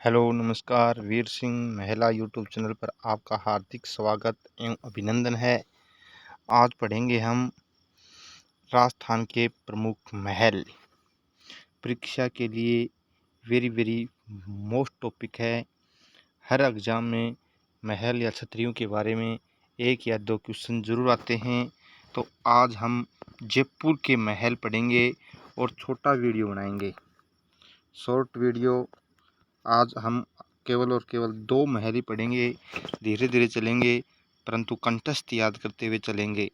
Hello नमस्कार वीर सिंह महिला YouTube channel पर आपका हार्दिक स्वागत एवं अभिनंदन है। आज पढ़ेंगे हम राजस्थान के प्रमुख महल। परीक्षा के लिए वेरी मोस्ट टॉपिक है। हर एग्जाम में महल या छतरियों के बारे में एक या दो क्वेश्चन जरूर आते हैं। तो आज हम जयपुर के महल पढ़ेंगे और छोटा वीडियो बनाएंगे, शॉर्ट वीडियो। आज हम केवल और केवल 2 महल ही पढ़ेंगे, धीरे धीरे चलेंगे परंतु कंठस्थ याद करते हुए चलेंगे।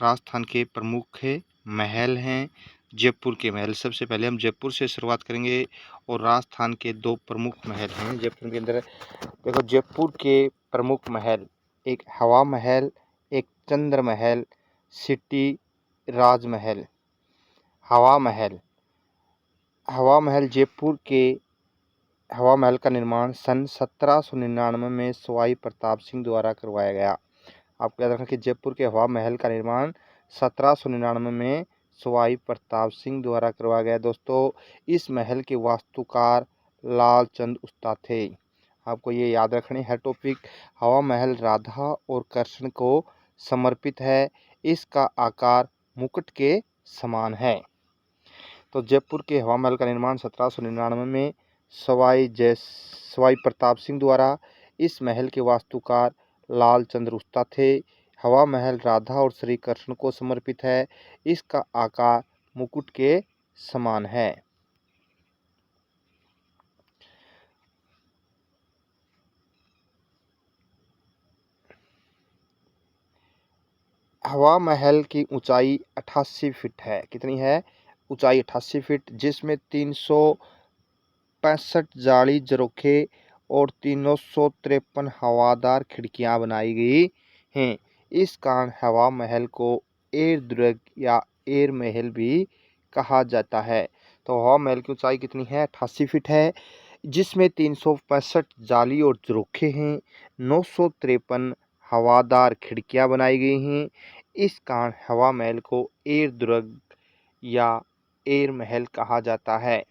राजस्थान के प्रमुख महल हैं जयपुर के महल। सबसे पहले हम जयपुर से शुरुआत करेंगे और राजस्थान के 2 प्रमुख महल हैं जयपुर के अंदर। देखो, जयपुर के प्रमुख महल, एक हवा महल, एक चंद्र महल, सिटी राजमहल। हवा महल, हवा महल जयपुर के हवा महल का निर्माण सन 1799 में सवाई प्रताप सिंह द्वारा करवाया गया। आपको याद रखना कि जयपुर के हवा महल का निर्माण 1799 में सवाई प्रताप सिंह द्वारा करवाया गया। दोस्तों, इस महल के वास्तुकार लालचंद उस्ताद थे। आपको ये याद रखने है टॉपिक। हवा महल राधा और कृष्ण को समर्पित है। इसका आकार मुकुट के समान है। तो जयपुर के हवा महल का निर्माण 1799 में सवाई प्रताप सिंह द्वारा। इस महल के वास्तुकार लालचंद्र उस्ताद थे। हवा महल राधा और श्री कृष्ण को समर्पित है। इसका आकार मुकुट के समान है। हवा महल की ऊंचाई 88 फीट है। कितनी है? ऊंचाई 88 फीट, जिसमें 365 जाली झरोखे और 353 हवादार खिड़कियां बनाई गई हैं। इस कारण हवा महल को एयर दुर्ग या एयर महल भी कहा जाता है। तो हवा महल की ऊंचाई कितनी है? 88 फीट है, जिसमें 365 जाली और झरोखे हैं, 953 हवादार खिड़कियां बनाई गई हैं। इस कारण हवा महल को एयर दुर्ग या एयर महल कहा जाता है।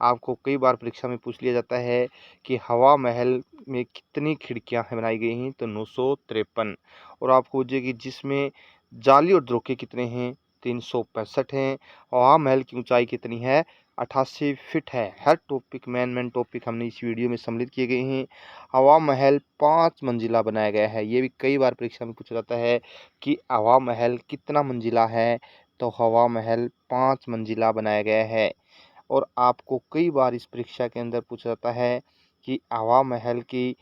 आपको कई बार परीक्षा में पूछ लिया जाता है कि हवा महल में कितनी खिड़कियां बनाई गई हैं, तो 953। और आपको पूछेगी जिसमें जाली और झरोखे कितने हैं? 365 हैं। हवा महल की ऊंचाई कितनी है? 88 फीट है। हर टॉपिक मेन टॉपिक हमने इस वीडियो में सम्मिलित किए गए हैं। हवा महल 5 मंजिला बनाया गया है। ये भी कई बार परीक्षा में पूछा जाता है कि हवा महल कितना मंजिला है, तो हवा महल 5 मंजिला बनाया गया है। और आपको कई बार इस परीक्षा के अंदर पूछा जाता है कि हवा महल की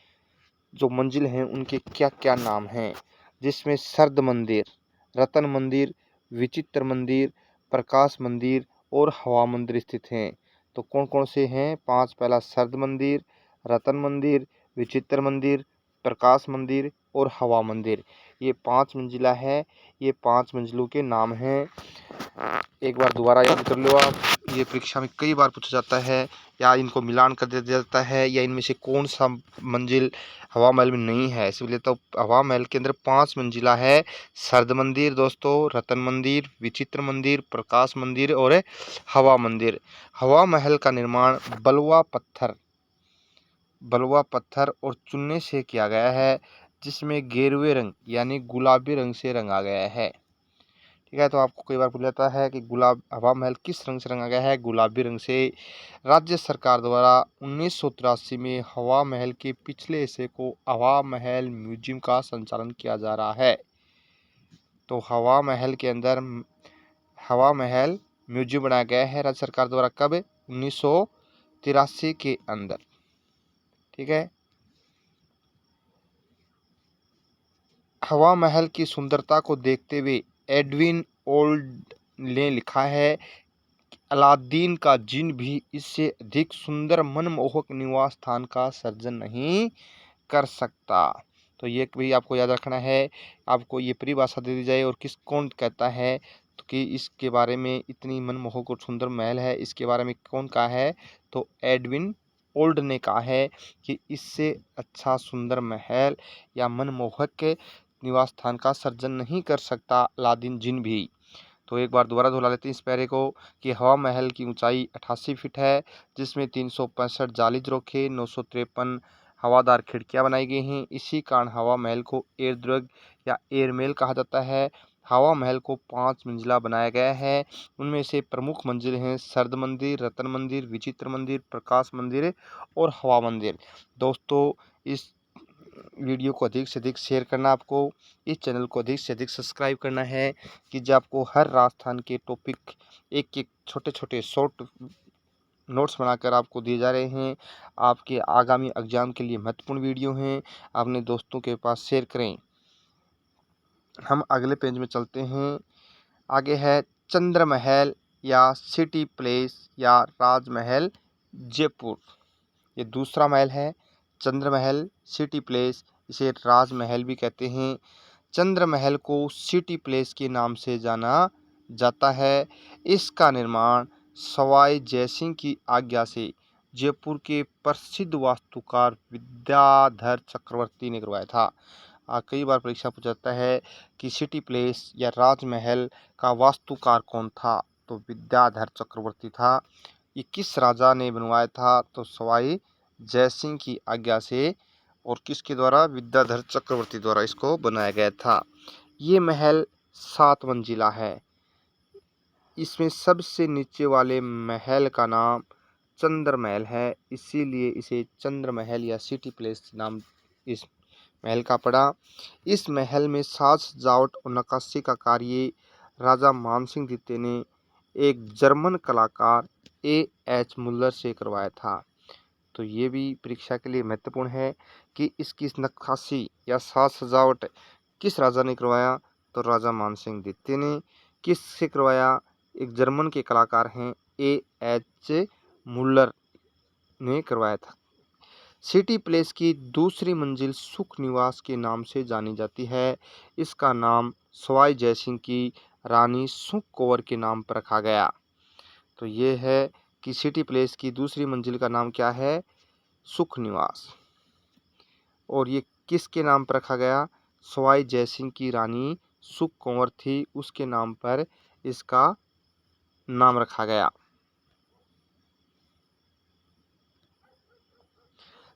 जो मंजिल हैं उनके क्या क्या नाम हैं, जिसमें सर्द मंदिर, रतन मंदिर, विचित्र मंदिर, प्रकाश मंदिर और हवा मंदिर स्थित हैं। तो कौन कौन से हैं? 5। पहला सर्द मंदिर, रतन मंदिर, विचित्र मंदिर, प्रकाश मंदिर और हवा मंदिर। ये 5 मंजिला है। ये 5 मंजिलों के नाम हैं। एक बार दोबारा याद कर लो आप। ये परीक्षा में कई बार पूछा जाता है, या इनको मिलान कर दिया जाता है, या इनमें से कौन सा मंजिल हवा महल में नहीं है। इसलिए तो हवा महल के अंदर 5 मंजिला है। सर्द मंदिर दोस्तों, रतन मंदिर, विचित्र मंदिर, प्रकाश मंदिर और हवा मंदिर। हवा महल का निर्माण बलुआ पत्थर और चूने से किया गया है, जिसमें गेरुए रंग यानी गुलाबी रंग से रंगा गया है। ठीक है, तो आपको कई बार पूछा जाता है कि हवा महल किस रंग से रंगा गया है? गुलाबी रंग से। राज्य सरकार द्वारा 1983 में हवा महल के पिछले हिस्से को हवा महल म्यूजियम का संचालन किया जा रहा है। तो हवा महल के अंदर हवा महल म्यूजियम बनाया गया है राज्य सरकार द्वारा। कब? 1983 के अंदर। ठीक है। हवा महल की सुंदरता को देखते हुए एडविन ओल्ड ने लिखा है, अलादीन का जिन भी इससे अधिक सुंदर मनमोहक निवास स्थान का सर्जन नहीं कर सकता। तो ये भी आपको याद रखना है। आपको ये परिभाषा दे दी जाए और कौन कहता है तो कि इसके बारे में इतनी मनमोहक और सुंदर महल है, इसके बारे में कौन कहा है? तो एडविन ओल्ड ने कहा है कि इससे अच्छा सुंदर महल या मनमोहक निवास स्थान का सर्जन नहीं कर सकता अलादीन जिन भी। तो एक बार दोबारा दोहरा लेते हैं इस पैरे को कि हवा महल की ऊंचाई 88 फीट है, जिसमें 365 जाली झरोखे, 953 हवादार खिड़कियां बनाई गई हैं। इसी कारण हवा महल को एयर दुर्ग या एयर महल कहा जाता है। हवा महल को 5 मंजिला बनाया गया है। उनमें से प्रमुख मंजिल हैं सर्द मंदिर, रतन मंदिर, विचित्र मंदिर, प्रकाश मंदिर और हवा मंदिर। दोस्तों, इस वीडियो को अधिक से अधिक शेयर करना, आपको इस चैनल को अधिक से अधिक सब्सक्राइब करना है कि जो आपको हर राजस्थान के टॉपिक एक एक छोटे छोटे शॉर्ट नोट्स बनाकर आपको दिए जा रहे हैं। आपके आगामी एग्जाम के लिए महत्वपूर्ण वीडियो हैं, अपने दोस्तों के पास शेयर करें। हम अगले पेज में चलते हैं। आगे है चंद्र महल या सिटी प्लेस या राजमहल जयपुर। ये दूसरा महल है, चंद्र महल सिटी प्लेस, इसे राजमहल भी कहते हैं। चंद्र महल को सिटी प्लेस के नाम से जाना जाता है। इसका निर्माण सवाई जयसिंह की आज्ञा से जयपुर के प्रसिद्ध वास्तुकार विद्याधर चक्रवर्ती ने करवाया था। कई बार परीक्षा पूछा जाता है कि सिटी प्लेस या राजमहल का वास्तुकार कौन था, तो विद्याधर चक्रवर्ती था। ये किस राजा ने बनवाया था, तो सवाई जयसिंह की आज्ञा से, और किसके द्वारा, विद्याधर चक्रवर्ती द्वारा इसको बनाया गया था। ये महल 7 मंजिला है। इसमें सबसे नीचे वाले महल का नाम चंद्र महल है, इसीलिए इसे चंद्र महल या सिटी प्लेस नाम इस महल का पड़ा। इस महल में साज सजावट और नक्काशी का कार्य राजा मानसिंह द्वितीय ने एक जर्मन कलाकार A.H. मुल्लर से करवाया था। तो ये भी परीक्षा के लिए महत्वपूर्ण है कि इसकी नक्काशी या साज सजावट किस राजा ने करवाया, तो राजा मानसिंह द्वितीय ने। किससे करवाया, एक जर्मन के कलाकार हैं A.H. मुल्लर ने करवाया था। सिटी प्लेस की दूसरी मंजिल सुख निवास के नाम से जानी जाती है। इसका नाम सवाई जयसिंह की रानी सुख कौर के नाम पर रखा गया। तो ये है कि सिटी प्लेस की दूसरी मंजिल का नाम क्या है, सुख निवास, और ये किसके नाम पर रखा गया, सवाई जयसिंह की रानी सुख कौर थी, उसके नाम पर इसका नाम रखा गया।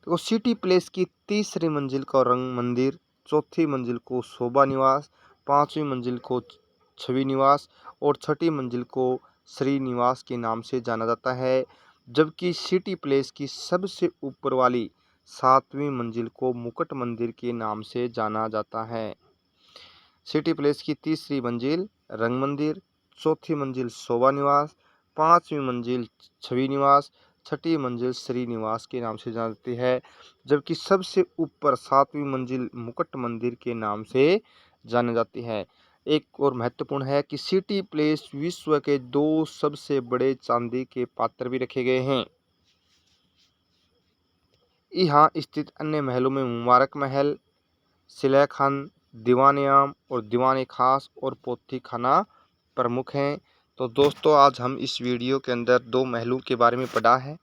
तो सिटी प्लेस की तीसरी मंजिल को रंग मंदिर, चौथी मंजिल को शोभा निवास, पांचवी मंजिल को छवि निवास और छठी मंजिल को श्री निवास के नाम से जाना जाता है। जबकि सिटी प्लेस की सबसे ऊपर वाली 7वीं मंजिल को मुकुट मंदिर के नाम से जाना जाता है। सिटी प्लेस की तीसरी मंजिल रंग मंदिर, चौथी मंजिल शोभा निवास, पांचवी मंजिल छवि निवास, छठी मंजिल श्री निवास के नाम से जानी जाती है। जबकि सबसे ऊपर 7वीं मंजिल मुकुट मंदिर के नाम से जानी जाती है। एक और महत्वपूर्ण है कि सिटी प्लेस विश्व के 2 सबसे बड़े चांदी के पात्र भी रखे गए हैं। यहाँ स्थित अन्य महलों में मुबारक महल, सिलह खान, दीवान आम और दीवान खास और पोथी खाना प्रमुख हैं। तो दोस्तों, आज हम इस वीडियो के अंदर 2 महलों के बारे में पढ़ा है।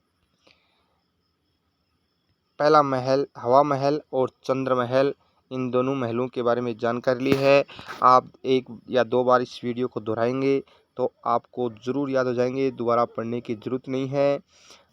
पहला महल हवा महल और चंद्र महल, इन दोनों महलों के बारे में जानकारी ली है। आप 1 या 2 बार इस वीडियो को दोहराएंगे तो आपको ज़रूर याद हो जाएंगे, दोबारा पढ़ने की ज़रूरत नहीं है।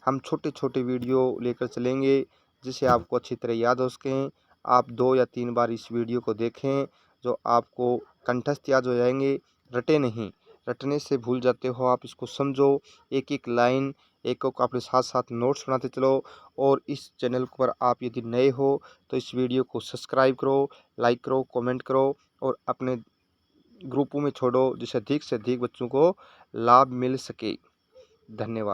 हम छोटे छोटे वीडियो लेकर चलेंगे जिसे आपको अच्छी तरह याद हो सकें। आप 2 या 3 बार इस वीडियो को देखें, जो आपको कंठस्थ याद हो जाएंगे, रटे नहीं। रटने से भूल जाते हो, आप इसको समझो, एक एक लाइन, एक एक अपने साथ साथ नोट्स बनाते चलो। और इस चैनल पर आप यदि नए हो तो इस वीडियो को सब्सक्राइब करो, लाइक करो, कमेंट करो और अपने ग्रुपों में छोड़ो, जिससे अधिक से अधिक बच्चों को लाभ मिल सके। धन्यवाद।